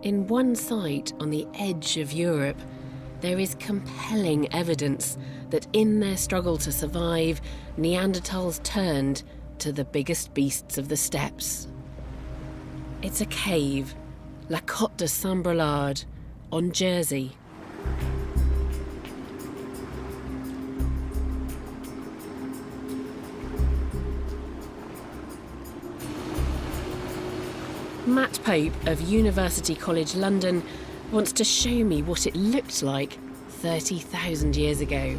In one site on the edge of Europe, there is compelling evidence that in their struggle to survive, Neanderthals turned to the biggest beasts of the steppes. It's a cave, La Côte de Saint-Brelade, on Jersey. Matt Pope of University College London wants to show me what it looked like 30,000 years ago.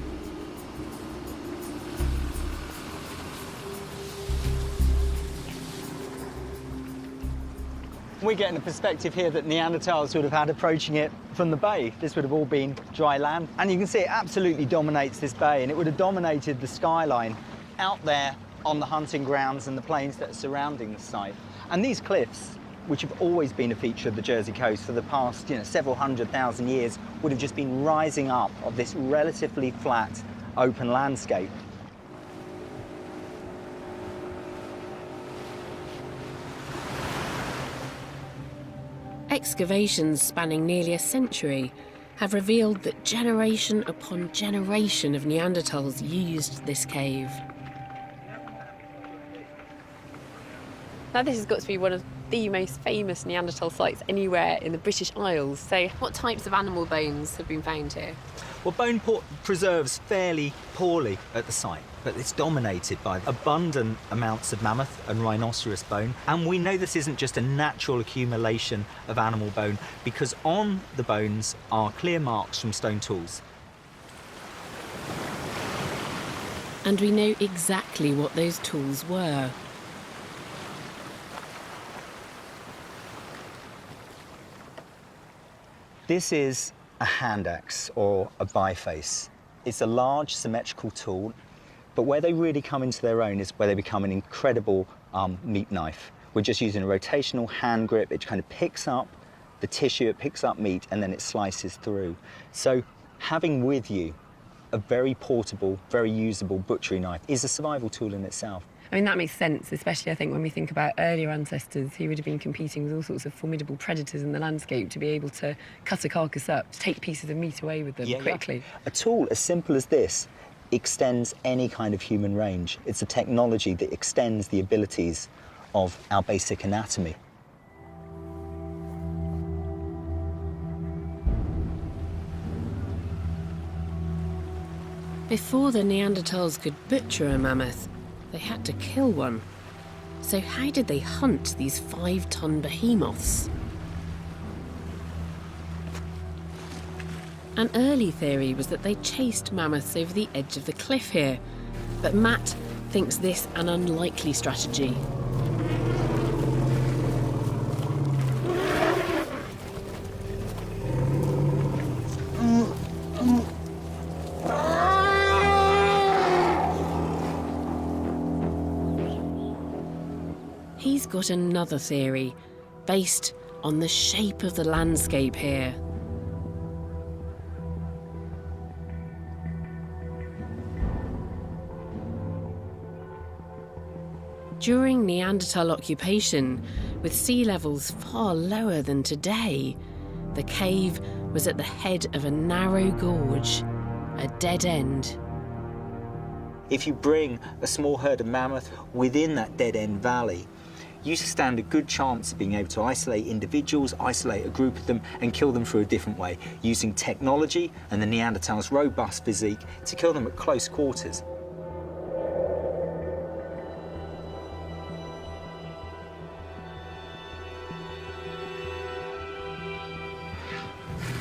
We're getting a perspective here that Neanderthals would have had approaching it from the bay. This would have all been dry land. And you can see it absolutely dominates this bay, and it would have dominated the skyline out there on the hunting grounds and the plains that are surrounding the site. And these cliffs, which have always been a feature of the Jersey coast for the past, several 100,000 years, would have just been rising up of this relatively flat, open landscape. Excavations spanning nearly a century have revealed that generation upon generation of Neanderthals used this cave. Now this has got to be one of the most famous Neanderthal sites anywhere in the British Isles. So what types of animal bones have been found here? Well, bone preserves fairly poorly at the site, but it's dominated by abundant amounts of mammoth and rhinoceros bone. And we know this isn't just a natural accumulation of animal bone, because on the bones are clear marks from stone tools. And we know exactly what those tools were. This is a hand axe, or a biface. It's a large symmetrical tool, but where they really come into their own is where they become an incredible meat knife. We're just using a rotational hand grip. It kind of picks up the tissue, it picks up meat, and then it slices through. So having with you a very portable, very usable butchery knife is a survival tool in itself. I mean, that makes sense, especially, I think, when we think about earlier ancestors who would have been competing with all sorts of formidable predators in the landscape, to be able to cut a carcass up, to take pieces of meat away with them quickly. Yeah. A tool as simple as this extends any kind of human range. It's a technology that extends the abilities of our basic anatomy. Before the Neanderthals could butcher a mammoth, they had to kill one. So how did they hunt these 5-ton behemoths? An early theory was that they chased mammoths over the edge of the cliff here, but Matt thinks this an unlikely strategy. He's got another theory, based on the shape of the landscape here. During Neanderthal occupation, with sea levels far lower than today, the cave was at the head of a narrow gorge, a dead end. If you bring a small herd of mammoth within that dead-end valley, you stand a good chance of being able to isolate individuals, isolate a group of them, and kill them through a different way, using technology and the Neanderthals' robust physique to kill them at close quarters.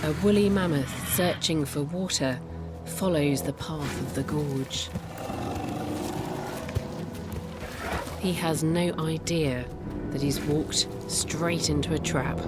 A woolly mammoth searching for water follows the path of the gorge. He has no idea that he's walked straight into a trap.